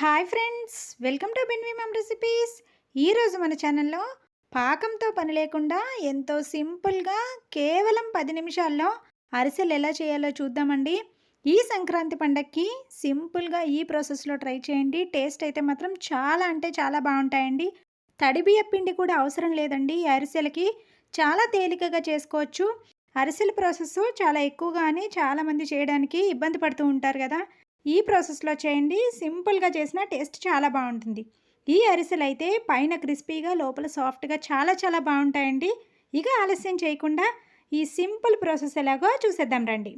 Hi friends, welcome to బిన్వి mum recipes. ఈరోజు మన ఛానల్లో పాకంతో పని లేకుండా ఎంతో సింపుల్గా కేవలం 10 నిమిషాల్లో అరిసెలు ఎలా చేయాలో చూద్దామండి. ఈ సంక్రాంతి పండగకి సింపుల్గా ఈ ప్రాసెస్లో ట్రై చేయండి. టేస్ట్ అయితే మాత్రం చాలా అంటే చాలా బాగుంటాయండి. తడి బియ్యం పిండి కూడా అవసరం లేదండి. ఈ అరిసెలకి చాలా తేలికగా చేసుకోవచ్చు. అరిసెల ప్రాసెస్ చాలా ఎక్కువగానే చాలామంది చేయడానికి ఇబ్బంది పడుతూ ఉంటారు కదా. ఈ ప్రాసెస్లో చేయండి. సింపుల్గా చేసిన టేస్ట్ చాలా బాగుంటుంది. ఈ అరిసెలు అయితే పైన క్రిస్పీగా లోపల సాఫ్ట్గా చాలా చాలా బాగుంటాయండి. ఇక ఆలస్యం చేయకుండా ఈ సింపుల్ ప్రాసెస్ ఎలాగో చూసేద్దాం రండి.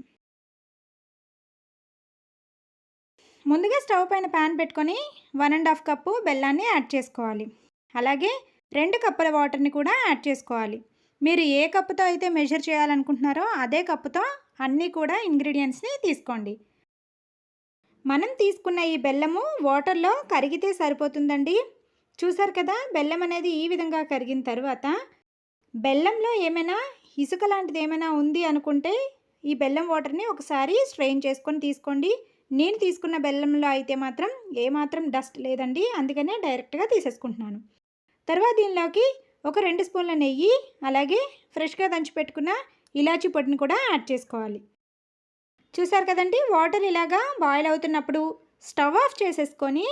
ముందుగా స్టవ్ పైన ప్యాన్ పెట్టుకొని 1.5 కప్పు బెల్లాన్ని యాడ్ చేసుకోవాలి. అలాగే 2 కప్పుల వాటర్ని కూడా యాడ్ చేసుకోవాలి. మీరు ఏ కప్పుతో అయితే మెజర్ చేయాలనుకుంటున్నారో అదే కప్పుతో అన్నీ కూడా ఇంగ్రీడియంట్స్ని తీసుకోండి. మనం తీసుకున్న ఈ బెల్లము వాటర్లో కరిగితే సరిపోతుందండి. చూసారు కదా, బెల్లం అనేది ఈ విధంగా కరిగిన తర్వాత బెల్లంలో ఏమైనా ఇసుక లాంటిది ఏమైనా ఉంది అనుకుంటే ఈ బెల్లం వాటర్ని ఒకసారి స్ట్రెయిన్ చేసుకొని తీసుకోండి. నేను తీసుకున్న బెల్లంలో అయితే మాత్రం ఏమాత్రం డస్ట్ లేదండి, అందుకనే డైరెక్ట్గా తీసేసుకుంటున్నాను. తర్వాత దీనిలోకి ఒక 2 స్పూన్ల నెయ్యి, అలాగే ఫ్రెష్గా దంచి పెట్టుకున్న ఇలాచీ పొడిని కూడా యాడ్ చేసుకోవాలి. చూసారు కదండి, వాటర్ ఇలాగా బాయిల్ అవుతున్నప్పుడు స్టవ్ ఆఫ్ చేసేసుకొని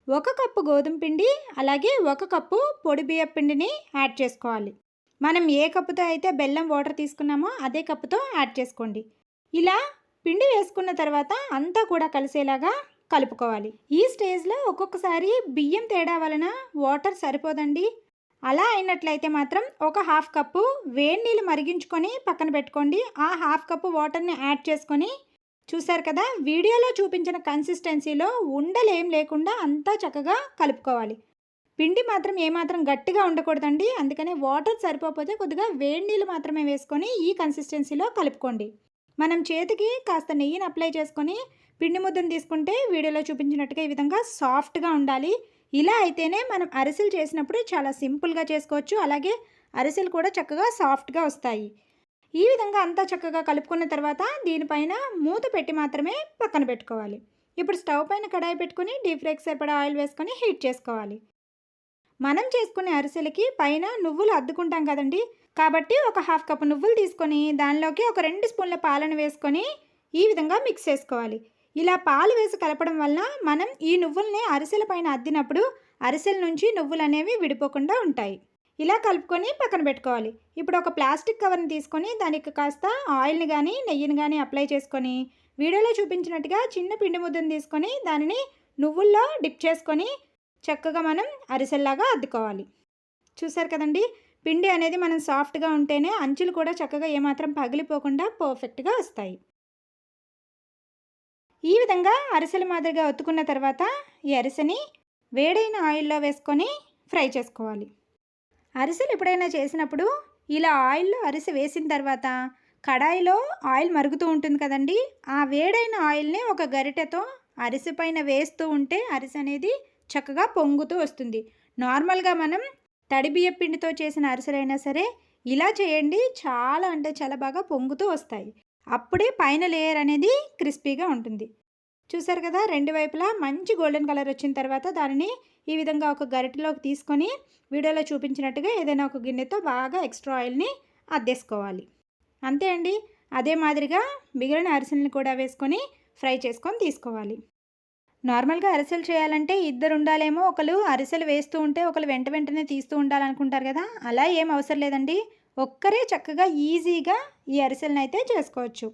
1 కప్పు గోధుమ పిండి, అలాగే 1 కప్పు పొడి బియ్యం పిండిని యాడ్ చేసుకోవాలి. మనం ఏ కప్పుతో అయితే బెల్లం వాటర్ తీసుకున్నామో అదే కప్పుతో యాడ్ చేసుకోండి. ఇలా పిండి వేసుకున్న తర్వాత అంతా కూడా కలిసేలాగా కలుపుకోవాలి. ఈ స్టేజ్లో ఒక్కొక్కసారి బియ్యం తేడా వలన వాటర్ సరిపోదండి. అలా అయినట్లయితే మాత్రం ఒక 1/2 కప్పు వేడి నీళ్ళు మరిగించుకొని పక్కన పెట్టుకోండి. ఆ 1/2 కప్పు వాటర్ని యాడ్ చేసుకొని చూసారు కదా, వీడియోలో చూపించిన కన్సిస్టెన్సీలో ఉండలేం లేకుండా అంతా చక్కగా కలుపుకోవాలి. పిండి మాత్రం ఏమాత్రం గట్టిగా ఉండకూడదండి, అందుకనే వాటర్ సరిపోతే కొద్దిగా వేడి నీళ్ళు మాత్రమే వేసుకొని ఈ కన్సిస్టెన్సీలో కలుపుకోండి. మనం చేతికి కాస్త నెయ్యిని అప్లై చేసుకొని పిండి ముద్దను తీసుకుంటే వీడియోలో చూపించినట్టుగా ఈ విధంగా సాఫ్ట్గా ఉండాలి. ఇలా అయితేనే మనం అరిసెలు చేసినప్పుడు చాలా సింపుల్గా చేసుకోవచ్చు. అలాగే అరిసెలు కూడా చక్కగా సాఫ్ట్గా వస్తాయి. ఈ విధంగా అంతా చక్కగా కలుపుకున్న తర్వాత దీనిపైన మూత పెట్టి మాత్రమే పక్కన పెట్టుకోవాలి. ఇప్పుడు స్టవ్ పైన కడాయి పెట్టుకుని డీప్ ఫ్రైకి సరిపడా ఆయిల్ వేసుకొని హీట్ చేసుకోవాలి. మనం చేసుకునే అరిసెలకి పైన నువ్వులు అద్దుకుంటాం కదండి, కాబట్టి ఒక 1/2 కప్పు నువ్వులు తీసుకొని దానిలోకి ఒక 2 స్పూన్ల పాలను వేసుకొని ఈ విధంగా మిక్స్ చేసుకోవాలి. ఇలా పాలు వేసి కలపడం వలన మనం ఈ నువ్వుల్ని అరిసెల పైన అద్దినప్పుడు అరిసెల నుంచి నువ్వులు అనేవి విడిపోకుండా ఉంటాయి. ఇలా కలుపుకొని పక్కన పెట్టుకోవాలి. ఇప్పుడు ఒక ప్లాస్టిక్ కవర్ని తీసుకొని దానికి కాస్త ఆయిల్ని కానీ నెయ్యిని కానీ అప్లై చేసుకొని వీడియోలో చూపించినట్టుగా చిన్న పిండి ముద్దను తీసుకొని దానిని నువ్వుల్లో డిప్ చేసుకొని చక్కగా మనం అరిసెల్లాగా అద్దుకోవాలి. చూసారు కదండి, పిండి అనేది మనం సాఫ్ట్గా ఉంటేనే అంచులు కూడా చక్కగా ఏమాత్రం పగిలిపోకుండా పర్ఫెక్ట్గా వస్తాయి. ఈ విధంగా అరిసెల మాదిరిగా ఒత్తుకున్న తర్వాత ఈ అరిసెని వేడైన ఆయిల్లో వేసుకొని ఫ్రై చేసుకోవాలి. అరిసెలు ఎప్పుడైనా చేసినప్పుడు ఇలా ఆయిల్లో అరిసె వేసిన తర్వాత కడాయిలో ఆయిల్ మరుగుతూ ఉంటుంది కదండి, ఆ వేడైన ఆయిల్ని ఒక గరిటెతో అరిసె పైన వేస్తూ ఉంటే అరిసె అనేది చక్కగా పొంగుతూ వస్తుంది. నార్మల్గా మనం తడి బియ్యం పిండితో చేసిన అరిసెలైనా సరే ఇలా చేయండి, చాలా అంటే చాలా బాగా పొంగుతూ వస్తాయి. అప్పుడే పైన లేయర్ అనేది క్రిస్పీగా ఉంటుంది. చూసారు కదా, 2 వైపులా మంచి గోల్డెన్ కలర్ వచ్చిన తర్వాత దానిని ఈ విధంగా ఒక గరిటెలోకి తీసుకొని వీడియోలో చూపించినట్టుగా ఏదైనా ఒక గిన్నెతో బాగా ఎక్స్ట్రా ఆయిల్ని అద్దేసుకోవాలి. అంతే అండి. అదే మాదిరిగా మిగిలిన అరిసెల్ని కూడా వేసుకొని ఫ్రై చేసుకొని తీసుకోవాలి. నార్మల్గా అరిసెలు చేయాలంటే ఇద్దరు ఉండాలేమో, ఒకరు అరిసెలు వేస్తూ ఉంటే ఒకరు వెంటనే తీస్తూ ఉండాలనుకుంటారు కదా, అలా ఏం అవసరం లేదండి. ఒక్కరే చక్కగా ఈజీగా ఈ అరిసెలను అయితే చేసుకోవచ్చు.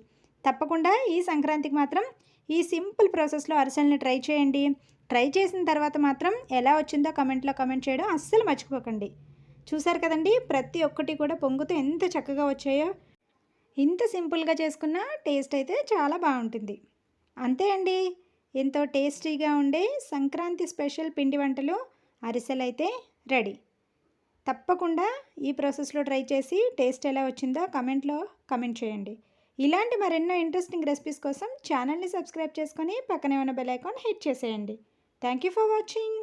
తప్పకుండా ఈ సంక్రాంతికి మాత్రం ఈ సింపుల్ ప్రాసెస్లో అరిసెల్ని ట్రై చేయండి. ట్రై చేసిన తర్వాత మాత్రం ఎలా వచ్చిందో కమెంట్లో కమెంట్ చేయడం అస్సలు మర్చిపోకండి. చూసారు కదండి, ప్రతి ఒక్కటి కూడా పొంగుతూ ఎంత చక్కగా వచ్చాయో. ఇంత సింపుల్గా చేసుకున్న టేస్ట్ అయితే చాలా బాగుంటుంది. అంతే అండి, ఎంతో టేస్టీగా ఉండే సంక్రాంతి స్పెషల్ పిండి వంటలు అరిసెలు అయితే రెడీ. తప్పకుండా ఈ ప్రాసెస్లో ట్రై చేసి టేస్ట్ ఎలా వచ్చిందో కమెంట్లో కమెంట్ చేయండి. ఇలాంటి మరెన్నో ఇంట్రెస్టింగ్ రెసిపీస్ కోసం ఛానల్ని సబ్స్క్రైబ్ చేసుకొని పక్కనే ఉన్న బెల్ ఐకాన్ హిట్ చేసేయండి. Thank you for watching.